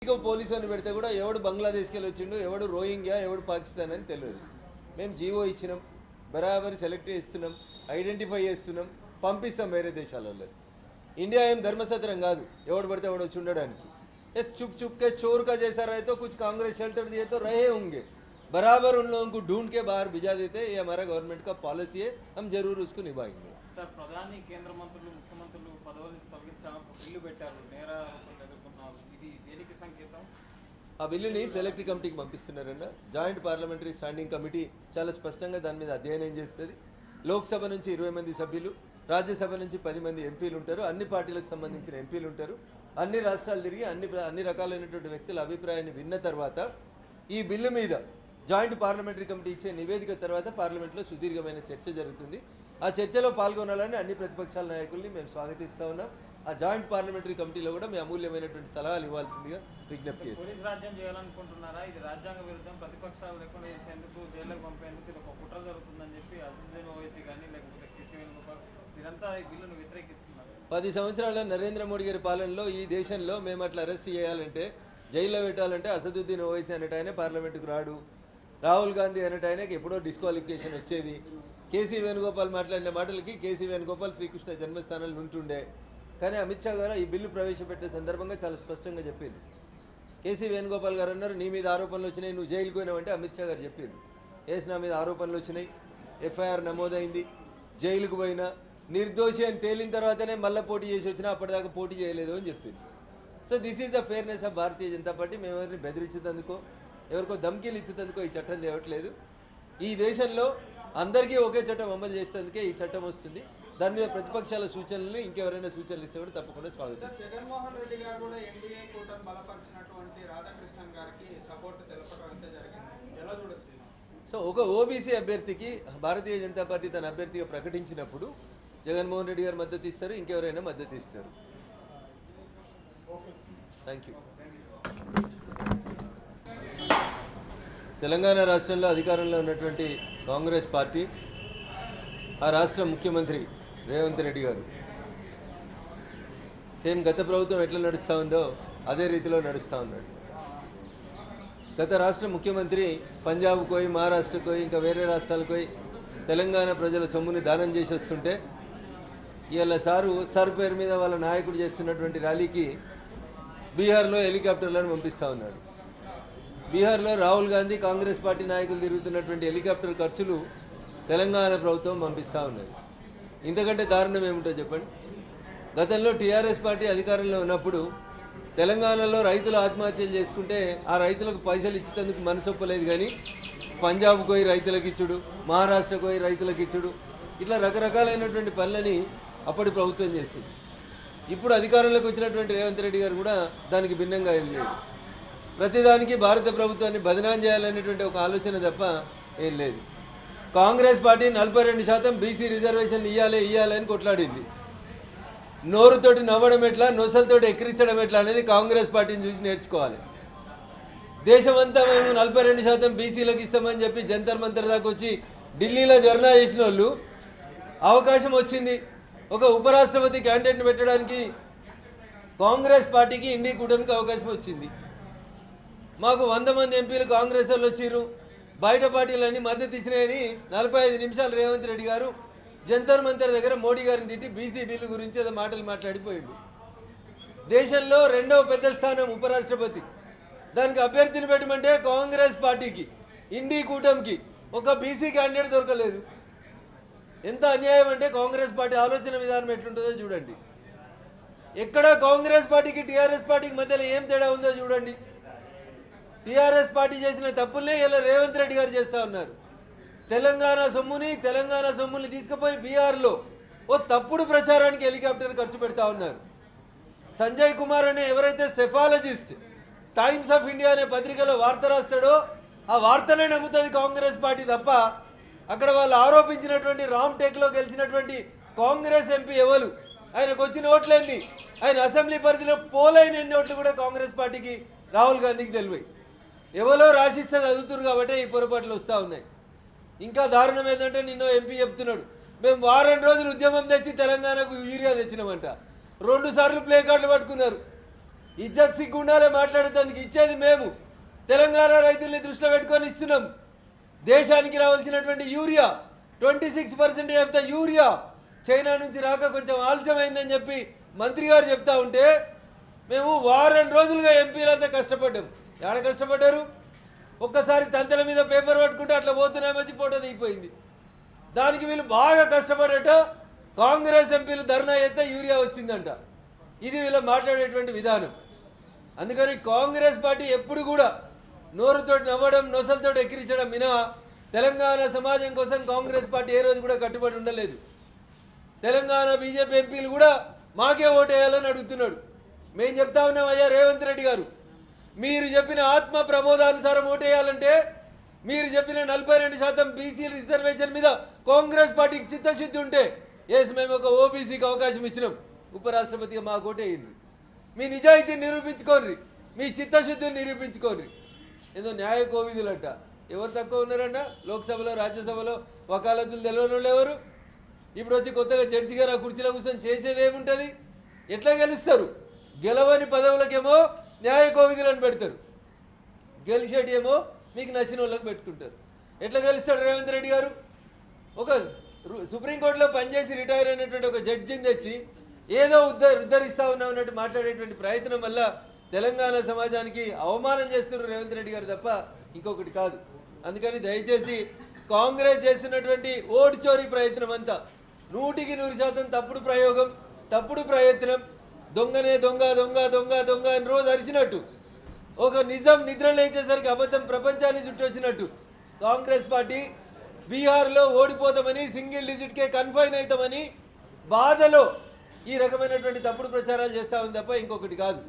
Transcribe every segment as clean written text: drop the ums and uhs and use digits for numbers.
పోలీసుని పెడితే కూడా ఎవడు బంగ్లాదేశ్కి వెళ్ళి వచ్చిండు, ఎవడు రోహింగ్యా, ఎవడు పాకిస్తాన్ అని తెలియదు. మేము జీవో ఇచ్చినాం, బరాబరి సెలెక్ట్ చేస్తున్నాం, ఐడెంటిఫై చేస్తున్నాం, పంపిస్తాం వేరే దేశాలలో. ఇండియా ఏం ధర్మసత్రం కాదు ఎవడు పడితే ఎవడు వచ్చి ఉండడానికి. ఎస్ चुप चुप के चोर का जैसा रहे तो कुछ कांग्रेस शेल्टर दिए तो रहे होंगे, बराबर उन लोगों को ढूंढ के बाहर भिजा देते. ये हमारा गवर्नमेंट का पॉलिसी है, हम जरूर उसको निभाएंगे. सर ప్రధాని కేంద్ర మంత్రులు ముఖ్యమంత్రులు పదవులు తొలగించాలని బిల్లు పెట్టారు, నేరాలను ఎదుర్కొన్నారు. ఇది దేనికి సంకేతం? ఆ బిల్లుని సెలెక్ట్ కమిటీకి పంపిస్తున్నారన్న. జాయింట్ పార్లమెంటరీ స్టాండింగ్ కమిటీ చాలా స్పష్టంగా దాని మీద అధ్యయనం చేస్తుంది. లోక్సభ నుంచి 20 మంది సభ్యులు, రాజ్యసభ నుంచి 10 మంది ఎంపీలు ఉంటారు. అన్ని పార్టీలకు సంబంధించిన ఎంపీలు ఉంటారు. అన్ని రాష్ట్రాలు తిరిగి అన్ని రకాలైనటువంటి వ్యక్తుల అభిప్రాయాన్ని విన్న తర్వాత ఈ బిల్లు మీద జాయింట్ పార్లమెంటరీ కమిటీ ఇచ్చే నివేదిక తర్వాత పార్లమెంట్లో సుదీర్ఘమైన చర్చ జరుగుతుంది. ఆ చర్చలో పాల్గొనాలని అన్ని ప్రతిపక్షాల నాయకుల్ని మేము స్వాగతిస్తూ ఉన్నాం. ఆ జాయింట్ పార్లమెంటరీ కమిటీలో కూడా మీ అమూల్యమైనటువంటి సలహాలు ఇవ్వాల్సిందిగా విజ్ఞప్తి చేస్తాం. పోలీస్ రాజ్యం చేయాలనుకుంటున్నారా? ఇది రాజ్యాంగ విరుద్ధం, ప్రతిపక్షాలు లేకుండా చేసేందుకు, జైలుకు పంపేందుకు ఇది ఒక కుట్ర జరుగుతుందని చెప్పి అసెంబ్లీ ఓవైసీ కానీ లేకపోతే కేసీ వేణుగోపాల్ మీరంతా ఈ బిల్లును వ్యతిరేకిస్తున్నారు. 10 సంవత్సరాల నరేంద్ర మోడీ గారి పాలనలో ఈ దేశంలో మేము అట్లా అరెస్ట్ చేయాలంటే, జైల్లో పెట్టాలంటే అసదుద్దీన్ ఓవైసీ అనేట ఆయన పార్లమెంటుకు రాడు, రాహుల్ గాంధీ అనేట ఆయనకి ఎప్పుడో డిస్క్వాలిఫికేషన్ వచ్చేది. కేసీ వేణుగోపాల్ మాట్లాడిన మాటలకి కేసీ వేణుగోపాల్ శ్రీకృష్ణ జన్మస్థానాలు ఉంటుండే. కానీ అమిత్ షా గారు ఈ బిల్లు ప్రవేశపెట్టే సందర్భంగా చాలా స్పష్టంగా చెప్పింది. కేసీ వేణుగోపాల్ గారు అన్నారు, నీ మీద ఆరోపణలు వచ్చినాయి, నువ్వు జైలుకు పోయినావంటే అమిత్ షా గారు చెప్పింది, ఏస్ నా మీద ఆరోపణలు వచ్చినాయి, ఎఫ్ఐఆర్ నమోదైంది, జైలుకు పోయినా, నిర్దోషి అని తేలిన తర్వాతనే మళ్ళీ పోటీ చేసి వచ్చినా అప్పటిదాకా పోటీ చేయలేదు అని చెప్పింది. So this is the fairness of Bharatiya Janata party. మేము ఎవరిని బెదిరించేందుకో ఎవరికో ధమ్కీలు ఇచ్చేందుకో ఈ చట్టం తేవట్లేదు. ఈ దేశంలో అందరికీ ఒకే చట్టం అమలు చేసేందుకే ఈ చట్టం వస్తుంది. దాని మీద ప్రతిపక్షాల సూచనలు ఇంకెవరైనా సూచనలు ఇస్తే కూడా తప్పకుండా స్వాగతిస్తాం. జగన్మోహన్ రెడ్డి గారు కూడా ఎన్డీఏ కూటమి బలపరిచినటువంటి రాధాకృష్ణన్ గారికి సపోర్ట్ తెలపడం అంతే జరిగింది, ఎలా చూడొచ్చు? సో ఒక ఓబీసీ అభ్యర్థికి భారతీయ జనతా పార్టీ తన అభ్యర్థిగా ప్రకటించినప్పుడు జగన్మోహన్ రెడ్డి గారు మద్దతు ఇస్తారు, ఇంకెవరైనా మద్దతు ఇస్తారు. Thank you. తెలంగాణ రాష్ట్రంలో అధికారంలో ఉన్నటువంటి కాంగ్రెస్ పార్టీ, ఆ రాష్ట్ర ముఖ్యమంత్రి రేవంత్ రెడ్డి గారు సేమ్ గత ప్రభుత్వం ఎట్లా నడుస్తూ ఉందో అదే రీతిలో నడుస్తూ ఉన్నాడు. గత రాష్ట్ర ముఖ్యమంత్రి పంజాబ్కు పోయి, మహారాష్ట్రకు పోయి, ఇంకా వేరే రాష్ట్రాలకు పోయి తెలంగాణ ప్రజల సొమ్ముని దానం చేసి వస్తుంటే ఇవాళ సర్ పేరు మీద వాళ్ళ నాయకుడు చేస్తున్నటువంటి ర్యాలీకి బీహార్లో హెలికాప్టర్లను పంపిస్తూ ఉన్నాడు. బీహార్లో రాహుల్ గాంధీ కాంగ్రెస్ పార్టీ నాయకులు తిరుగుతున్నటువంటి హెలికాప్టర్ ఖర్చులు తెలంగాణ ప్రభుత్వం పంపిస్తూ ఉన్నది. ఇంతకంటే దారుణం ఏమిటో చెప్పండి. గతంలో టీఆర్ఎస్ పార్టీ అధికారంలో ఉన్నప్పుడు తెలంగాణలో రైతులు ఆత్మహత్యలు చేసుకుంటే ఆ రైతులకు పైసలు ఇచ్చేందుకు మనసొప్పలేదు. కానీ పంజాబ్కు పోయి రైతులకు ఇచ్చుడు, మహారాష్ట్రకు పోయి రైతులకు ఇచ్చుడు, ఇట్లా రకరకాలైనటువంటి పనులని అప్పటి ప్రభుత్వం చేసింది. ఇప్పుడు అధికారంలోకి వచ్చినటువంటి రేవంత్ రెడ్డి గారు కూడా దానికి భిన్నంగా ఏం లేదు. ప్రతిదానికి భారత ప్రభుత్వాన్ని బదనాం చేయాలనేటువంటి ఒక ఆలోచన తప్ప ఏం లేదు. కాంగ్రెస్ పార్టీ 42% బీసీ రిజర్వేషన్లు ఇవ్వాలి కొట్లాడింది. నోరుతోటి నవ్వడం ఎట్లా, నొసలతోటి ఎక్కిరించడం ఎట్లా అనేది కాంగ్రెస్ పార్టీని చూసి నేర్చుకోవాలి. దేశమంతా మేము 42% బీసీలకు ఇస్తామని చెప్పి జంతర్ మంతర్ దాకా వచ్చి ఢిల్లీలో ధర్నా చేసిన వాళ్ళు అవకాశం వచ్చింది. ఒక ఉపరాష్ట్రపతి క్యాండిడేట్ని పెట్టడానికి కాంగ్రెస్ పార్టీకి, ఇండి కూటమికి అవకాశం వచ్చింది. మాకు 100 మంది ఎంపీలు కాంగ్రెస్ వాళ్ళు వచ్చిర్రు, బయట పార్టీలన్నీ మద్దతు ఇచ్చినాయని 45 నిమిషాలు రేవంత్ రెడ్డి గారు జంతర్ మంతర్ దగ్గర మోడీ గారిని తిట్టి బీసీ బిల్లు గురించి ఏదో మాటలు మాట్లాడిపోయిండు. దేశంలో 2వ పెద్ద స్థానం ఉపరాష్ట్రపతి, దానికి అభ్యర్థిని పెట్టమంటే కాంగ్రెస్ పార్టీకి, ఇండి కూటమికి ఒక బీసీ క్యాండిడేట్ దొరకలేదు. ఎంత అన్యాయం అంటే కాంగ్రెస్ పార్టీ ఆలోచన విధానం ఎట్లుంటుందో చూడండి. ఎక్కడ కాంగ్రెస్ పార్టీకి టీఆర్ఎస్ పార్టీకి మధ్యలో ఏం తేడా ఉందో చూడండి. టీఆర్ఎస్ పార్టీ చేసిన తప్పులనే ఇలా రేవంత్ రెడ్డి గారు చేస్తూ ఉన్నారు. తెలంగాణ సొమ్ముని తీసుకుపోయి బీహార్లో ఓ తప్పుడు ప్రచారానికి హెలికాప్టర్ ఖర్చు పెడతా ఉన్నారు. సంజయ్ కుమార్ అనే ఎవరైతే సెఫాలజిస్ట్ టైమ్స్ ఆఫ్ ఇండియా అనే పత్రికలో వార్త రాస్తాడో ఆ వార్తనే నమ్ముతుంది కాంగ్రెస్ పార్టీ తప్ప అక్కడ వాళ్ళు ఆరోపించినటువంటి రామ్టెక్లో గెలిచినటువంటి కాంగ్రెస్ ఎంపీ ఎవరు, ఆయనకు వచ్చిన ఓట్లేంది, ఆయన అసెంబ్లీ పరిధిలో పోలైన ఎన్ని ఓట్లు కూడా కాంగ్రెస్ పార్టీకి, రాహుల్ గాంధీకి తెలివాయి. ఎవరో రాసిస్తే చదువుతున్నారు కాబట్టి ఈ పొరపాట్లు వస్తూ ఉన్నాయి. ఇంకా దారుణం ఏంటంటే నిన్న ఎంపీ చెప్తున్నాడు, మేము వారం రోజులు ఉద్యమం తెచ్చి తెలంగాణకు యూరియా తెచ్చినామంట. 2 సార్లు ప్లే కార్డులు పట్టుకున్నారు. ఇజ్జత్ సిగ్గుండాలే మాట్లాడేందుకు ఇచ్చేది మేము. తెలంగాణ రైతుల్ని దృష్టిలో పెట్టుకొని ఇస్తున్నాం. దేశానికి రావాల్సినటువంటి urea 26% of the urea China నుంచి రాక కొంచెం ఆలస్యమైందని చెప్పి మంత్రి గారు చెప్తా ఉంటే మేము వారం రోజులుగా ఎంపీలంతా కష్టపడ్డాం. ఎక్కడ కష్టపడ్డారు? ఒక్కసారి తంతెల మీద పేపర్ పట్టుకుంటే అట్లా పోతున్నామొచ్చి ఫోటో దిగిపోయింది. దానికి వీళ్ళు బాగా కష్టపడట కాంగ్రెస్ ఎంపీలు ధర్నా చేస్తే యూరియా వచ్చిందంట. ఇది వీళ్ళు మాట్లాడేటువంటి విధానం. అందుకని కాంగ్రెస్ పార్టీ ఎప్పుడు కూడా నోరుతో నవ్వడం నొసలతో ఎక్కిరించడం మినహా తెలంగాణ సమాజం కోసం కాంగ్రెస్ పార్టీ ఏ రోజు కూడా కట్టుబడి ఉండలేదు. తెలంగాణ బీజేపీ ఎంపీలు కూడా మాకే ఓటేయాలని అడుగుతున్నాడు. మేము చెప్తా ఉన్నాం, అయ్యా రేవంత్ రెడ్డి గారు, మీరు చెప్పిన ఆత్మ ప్రబోధానుసారం ఓటేయాలంటే మీరు చెప్పిన 42% బీసీ రిజర్వేషన్ మీద కాంగ్రెస్ పార్టీకి చిత్తశుద్ధి ఉంటే ఏసి మేము ఒక ఓబీసీకి అవకాశం ఇచ్చినాం, ఉపరాష్ట్రపతిగా మాకు ఓటేయింది. మీ నిజాయితీని నిరూపించుకోండి, మీ చిత్తశుద్ధిని నిరూపించుకోండి. ఏదో న్యాయ కోవిధులంట. ఎవరు తక్కువ ఉన్నారన్న? లోక్సభలో రాజ్యసభలో వకాలతులు తెలియని వాళ్ళు ఎవరు? ఇప్పుడు వచ్చి కొత్తగా జడ్జి గారు ఆ కుర్చీలో కూర్చొని చేసేది ఏముంటుంది? ఎట్లా గెలుస్తారు? గెలవని పదవులకేమో న్యాయ కోవిధులను పెడతారు, గెలిచేటి ఏమో మీకు నచ్చిన వాళ్ళకి పెట్టుకుంటారు. ఎట్లా గెలుస్తాడు రేవంత్ రెడ్డి గారు? ఒక సుప్రీంకోర్టులో పనిచేసి రిటైర్ అయినటువంటి ఒక జడ్జిని తెచ్చి ఏదో ఉద్ధరిస్తా ఉన్నట్టు మాట్లాడేటువంటి ప్రయత్నం వల్ల తెలంగాణ సమాజానికి అవమానం చేస్తున్నారు రేవంత్ రెడ్డి గారు తప్ప ఇంకొకటి కాదు. అందుకని దయచేసి కాంగ్రెస్ చేస్తున్నటువంటి ఓటు చోరీ ప్రయత్నం అంతా 100% తప్పుడు ప్రయోగం, తప్పుడు ప్రయత్నం. దొంగనే దొంగ దొంగ దొంగ దొంగ అని రోజు అరిచినట్టు, ఒక నిజం నిద్ర లేచేసరికి అబద్ధం ప్రపంచాన్ని చుట్టొచ్చినట్టు కాంగ్రెస్ పార్టీ బీహార్లో ఓడిపోతామని, సింగిల్ డిజిట్కే కన్ఫైన్ అవుతామని బాధలో ఈ రకమైనటువంటి తప్పుడు ప్రచారాలు చేస్తూ ఉంది తప్ప ఇంకొకటి కాదు.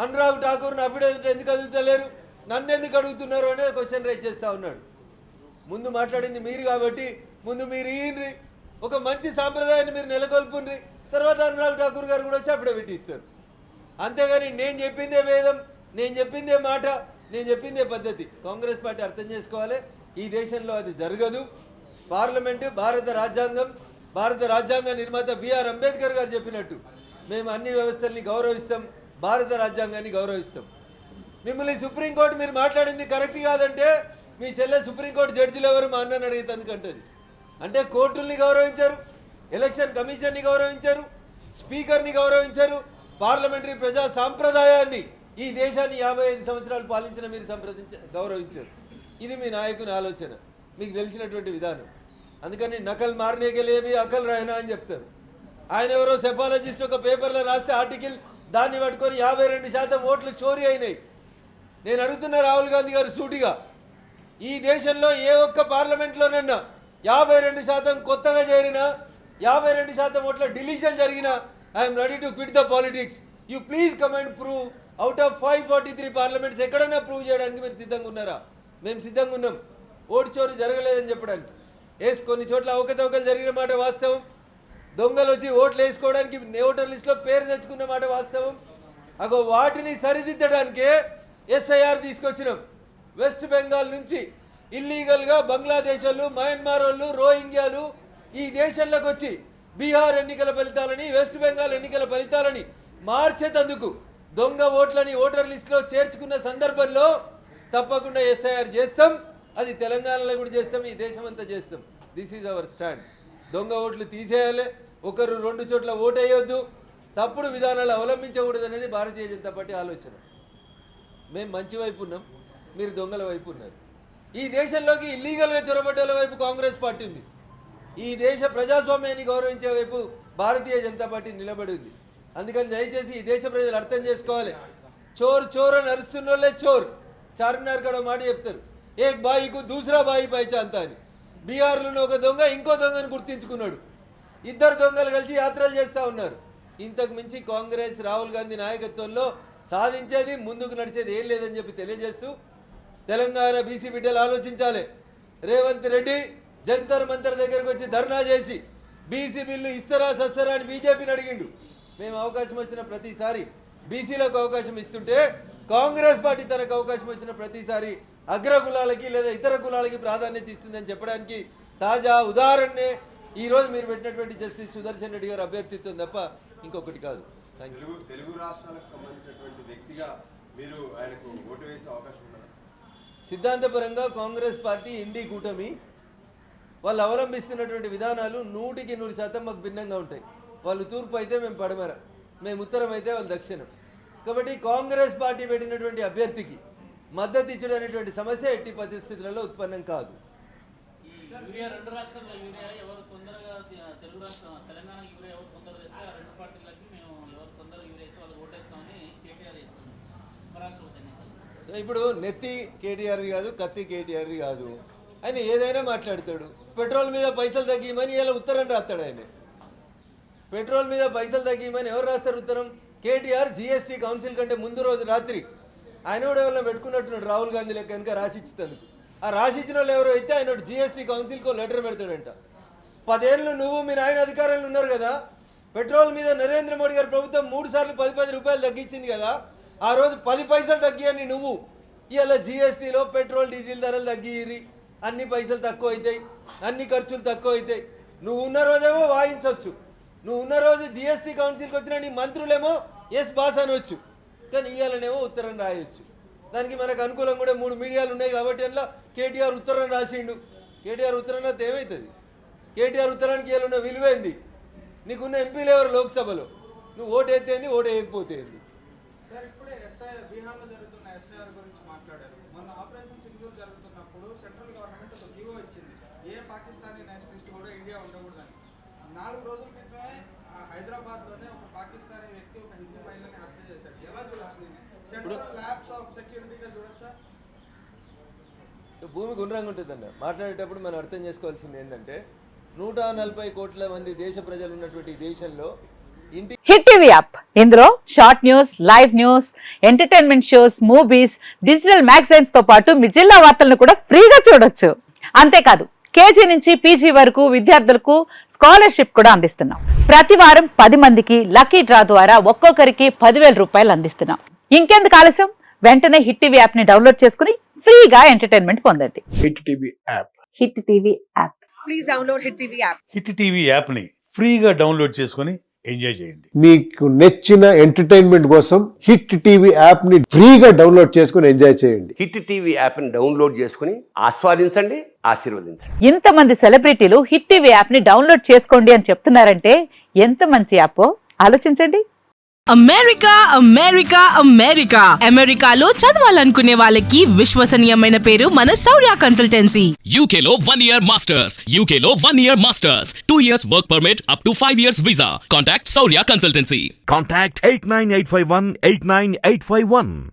అనురాగ్ ఠాకూర్ని అఫిడవిట్ ఎందుకు అడుగుతలేరు, నన్ను ఎందుకు అడుగుతున్నారు అనే క్వశ్చన్ రైజ్ చేస్తూ ఉన్నాడు. ముందు మాట్లాడింది మీరు కాబట్టి ముందు మీరు ఈయనరి ఒక మంచి సాంప్రదాయాన్ని మీరు నెలకొల్పుండ్రి, తర్వాత అనురాగ్ ఠాకూర్ గారు కూడా వచ్చి అఫిడవిట్ ఇస్తారు. అంతేగాని నేను చెప్పిందే వేదం, నేను చెప్పిందే మాట, నేను చెప్పిందే పద్ధతి. కాంగ్రెస్ పార్టీ అర్థం చేసుకోవాలి, ఈ దేశంలో అది జరగదు. పార్లమెంటు భారత రాజ్యాంగం, భారత రాజ్యాంగ నిర్మాత బిఆర్ అంబేద్కర్ గారు చెప్పినట్టు మేము అన్ని వ్యవస్థల్ని గౌరవిస్తాం, భారత రాజ్యాంగాన్ని గౌరవిస్తాం. మిమ్మల్ని సుప్రీంకోర్టు మీరు మాట్లాడింది కరెక్ట్ కాదంటే మీ చెల్లె సుప్రీంకోర్టు జడ్జిలు ఎవరు మా అన్నని అడిగేందుకంటది. అంటే కోర్టుల్ని గౌరవించారు, ఎలక్షన్ కమిషన్ని గౌరవించారు, స్పీకర్ని గౌరవించారు, పార్లమెంటరీ ప్రజా సాంప్రదాయాన్ని ఈ దేశాన్ని 55 సంవత్సరాలు పాలించిన మీరు గౌరవించారు. ఇది మీ నాయకుని ఆలోచన, మీకు తెలిసినటువంటి విధానం. అందుకని నకల్ మారనేకే లేవి అకల్ రహనా అని చెప్తారు. ఆయన ఎవరో సెఫాలజిస్ట్ ఒక పేపర్లో రాస్తే ఆర్టికల్, దాన్ని పట్టుకొని 52% ఓట్లు చోరీ అయినాయి. నేను అడుగుతున్న రాహుల్ గాంధీ గారు సూటిగా, ఈ దేశంలో ఏ ఒక్క పార్లమెంట్లోనన్నా 52% కొత్తగా చేరినా, 52% ఓట్ల డిలీషన్ జరిగినా I'm ready to quit the politics. You please come and prove out of 543 parliaments ఎక్కడైనా ప్రూవ్ చేయడానికి మీరు సిద్ధంగా ఉన్నారా? మేము సిద్ధంగా ఉన్నాం. ఓటు చోరీ జరగలేదని చెప్పడానికి. కొన్ని చోట్ల అవకతవకలు జరిగిన మాట వాస్తవం, దొంగలు వచ్చి ఓట్లు వేసుకోవడానికి ఓటర్ లిస్టులో పేరు తెచ్చుకున్న మాట వాస్తవం. అగో వాటిని సరిదిద్దడానికే ఎస్ఐఆర్ తీసుకొచ్చినాం. వెస్ట్ బెంగాల్ నుంచి ఇల్లీగల్గా బంగ్లాదేశ్ వాళ్ళు, మయన్మార్ వాళ్ళు, రోహింగ్యాలు ఈ దేశంలోకి వచ్చి బీహార్ ఎన్నికల ఫలితాలని, వెస్ట్ బెంగాల్ ఎన్నికల ఫలితాలని మార్చేటందుకు దొంగ ఓట్లని ఓటర్ లిస్టులో చేర్చుకున్న సందర్భంలో తప్పకుండా ఎస్ఐఆర్ చేస్తాం. అది తెలంగాణలో కూడా చేస్తాం, ఈ దేశం అంతా చేస్తాం. This is our stand. దొంగ ఓట్లు తీసేయాలి, ఒకరు 2 చోట్ల ఓటు వేయొద్దు, తప్పుడు విధానాలు అవలంబించకూడదు అనేది భారతీయ జనతా పార్టీ ఆలోచన. మేము మంచి వైపు ఉన్నాం, మీరు దొంగల వైపు ఉన్నారు. ఈ దేశంలోకి ఇల్లీగల్గా చొరబడ్డల వైపు కాంగ్రెస్ పార్టీ ఉంది. ఈ దేశ ప్రజాస్వామ్యాన్ని గౌరవించే వైపు భారతీయ జనతా పార్టీ నిలబడి ఉంది. అందుకని దయచేసి ఈ దేశ ప్రజలు అర్థం చేసుకోవాలి. చోర్ చోర్ అని అరుస్తున్న వాళ్ళే చోర్. చార్మినార్ కాడ మాట చెప్తారు, ఏక్ బాయికు దూసరా బాయి పైచాంత అని. బీహార్లో ఒక దొంగ ఇంకో దొంగను గుర్తించుకున్నాడు, 2 దొంగలు కలిసి యాత్రలు చేస్తూ ఉన్నారు. ఇంతకు మించి కాంగ్రెస్ రాహుల్ గాంధీ నాయకత్వంలో సాధించేది, ముందుకు నడిచేది ఏం లేదని చెప్పి తెలియజేస్తూ, తెలంగాణ బీసీ బిడ్డలు ఆలోచించాలి. రేవంత్ రెడ్డి జంతర్ మంతర్ దగ్గరకు వచ్చి ధర్నా చేసి బీసీ బిల్లు ఇస్తారా సస్తారా అని బీజేపీని అడిగిండు. మేము అవకాశం వచ్చిన ప్రతిసారి బీసీలకు అవకాశం ఇస్తుంటే కాంగ్రెస్ పార్టీ తనకు అవకాశం వచ్చిన ప్రతిసారి అగ్రకులాలకి లేదా ఇతర కులాలకి ప్రాధాన్యత ఇస్తుందని చెప్పడానికి తాజా ఉదాహరణనే ఈరోజు మీరు పెట్టినటువంటి జస్టిస్ సుదర్శన్ రెడ్డి గారు అభ్యర్థిత్వం తప్ప ఇంకొకటి కాదు. Thank you. తెలుగు రాష్ట్రాలకు సంబంధించినటువంటి వ్యక్తిగా మీరు ఆయనకు ఓటు వేసే అవకాశం ఉన్నదా? సిద్ధాంతపరంగా కాంగ్రెస్ పార్టీ ఇండి కూటమి వాళ్ళు అవలంబిస్తున్నటువంటి విధానాలు 100% మాకు భిన్నంగా ఉంటాయి. వాళ్ళు తూర్పు అయితే మేము పడమర, మేము ఉత్తరం అయితే వాళ్ళు దక్షిణం. కాబట్టి కాంగ్రెస్ పార్టీ పెట్టినటువంటి అభ్యర్థికి మద్దతు ఇచ్చడం అనేటువంటి సమస్య ఎట్టి పరిస్థితులలో ఉత్పన్నం కాదు. యూరియా రెండు రాష్ట్రాల్లో యూరియా ఎవరు తొందరగా తెలుగు రాష్ట్రం తెలంగాణ యూరియా ఎవరు తొందరగా చేస్తే ఆ రెండు పార్టీలకి మేము ఎవరు తొందరగా యూరియా వేసి వాళ్ళు ఓటేస్తామని కేటీఆర్ చేస్తున్నారు రాష్ట్రపతి ఎన్నికలు. సో ఇప్పుడు నెత్తి కేటీఆర్ది కాదు, కత్తి కేటీఆర్ది కాదు, ఆయన ఏదైనా మాట్లాడతాడు. పెట్రోల్ మీద పైసలు తగ్గిమని ఇలా ఉత్తరం రాస్తాడు. ఆయన పెట్రోల్ మీద పైసలు తగ్గిమని ఎవరు రాస్తారు ఉత్తరం? కేటీఆర్ జిఎస్టీ కౌన్సిల్ కంటే ముందు రోజు రాత్రి ఆయన కూడా ఎవరైనా పెట్టుకున్నట్టున్నాడు, రాహుల్ గాంధీ లెక్క కనుక రాసిచ్చేందుకు. ఆ రాసిచ్చిన వాళ్ళు ఎవరో అయితే ఆయన జిఎస్టీ కౌన్సిల్కి లెటర్ పెడతాడంట. 10 ఏళ్ళు నువ్వు మీ నాయన అధికారంలో ఉన్నారు కదా, పెట్రోల్ మీద నరేంద్ర మోడీ గారి ప్రభుత్వం 3 సార్లు 10 రూపాయలు తగ్గించింది కదా, ఆ రోజు 10 పైసలు తగ్గియని నువ్వు ఇవాళ జిఎస్టీలో పెట్రోల్ డీజిల్ ధరలు తగ్గిరి, అన్ని పైసలు తక్కువ అవుతాయి, అన్ని ఖర్చులు తక్కువ అవుతాయి. నువ్వు ఉన్న రోజేమో వాయించవచ్చు, నువ్వు ఉన్న రోజు జిఎస్టీ కౌన్సిల్కి వచ్చిన నీ మంత్రులేమో ఎస్ బాస్ అనవచ్చు, కానీ ఇవాళనేమో ఉత్తరం రాయొచ్చు. దానికి మనకు అనుకూలం కూడా 3 మీడియాలు ఉన్నాయి కాబట్టి అందులో కేటీఆర్ ఉత్తరం రాసిండు. కేటీఆర్ ఉత్తరం రాస్తే ఏమవుతుంది? కేటీఆర్ ఉత్తరానికి ఇవాళ ఉన్న విలువైంది. నీకున్న ఎంపీలు ఎవరు లోక్సభలో? నువ్వు ఓటు ఎత్తేంది, ఓటు వేయకపోతేంది. సార్ ఇప్పుడే బీహార్లో జరుగుతున్న ఎస్ఐఆర్ గురించి మాట్లాడారు. మొన్న ఆపరేషన్ సింధూర్ జరుగుతున్నప్పుడు సెంట్రల్ గవర్నమెంట్ ఒక జీవో ఇచ్చింది, ఏ పాకిస్తానీ నేషనలిస్ట్ కూడా ఇండియా ఉండకూడదని. 4 రోజుల క్రితమే హైదరాబాద్లోనే ఒక పాకిస్తానీ వ్యక్తి ఒక హిందూ మహిళని హత్య చేశాడు. ఎలా చూడాలి? సెంట్రల్ ల్యాబ్స్ ఆఫ్ సెక్యూరిటీగా చూడొచ్చా? సో భూమి గుండ్రంగా ఉంటుందన్న. మాట్లాడేటప్పుడు మనం అర్థం చేసుకోవాల్సింది ఏంటంటే 140 కోట్ల మంది దేశ ప్రజలు ఉన్నటువంటి ఈ దేశంలో ఇంటి హిట్ టీవీ యాప్, ఇందులో short news, live news, entertainment shows, movies, digital magazines తో పాటు మీ జిల్లా వార్తలను కూడా ఫ్రీగా చూడొచ్చు. అంతేకాదు కేజీ నుంచి పీజీ వరకు విద్యార్థులకు స్కాలర్షిప్ కూడా అందిస్తున్నాం. ప్రతి వారం 10 మందికి లక్కీ డ్రా ద్వారా ఒక్కొక్కరికి 10,000 రూపాయలు అందిస్తున్నాం. ఇంకెందుకు ఆలస్యం, వెంటనే హిట్ టీవీ యాప్ ని డౌన్లోడ్ చేసుకుని ఫ్రీగా ఎంటర్టైన్మెంట్ పొందండి. Hit TV app. Hit TV app. Please download Hit TV app. Hit TV యాప్ని ఫ్రీగా డౌన్లోడ్ చేసుకొని ఎంజాయ్ చేయండి. మీకు నచ్చిన ఎంటర్టైన్మెంట్ కోసం హిట్ టీవీ యాప్ ని ఫ్రీగా డౌన్లోడ్ చేసుకుని ఎంజాయ్ చేయండి. హిట్ టీవీ యాప్ని డౌన్లోడ్ చేసుకుని ఆస్వాదించండి, ఆశీర్వదించండి. ఇంతమంది సెలబ్రిటీలు హిట్ టీవీ యాప్ ని డౌన్లోడ్ చేసుకోండి అని చెప్తున్నారంటే ఎంత మంచి యాప్ ఆలోచించండి. అమెరికా అమెరికా అమెరికా అమెరికాలో చదవాలనుకునే వాళ్ళకి విశ్వసనీయమైన పేరు మన శౌర్య కన్సల్టెన్సీ. UK లో 1 year masters. UK లో 1 year masters. 2 years work permit up to 5 years visa. Contact Saurya Consultancy. Contact 89851 89851.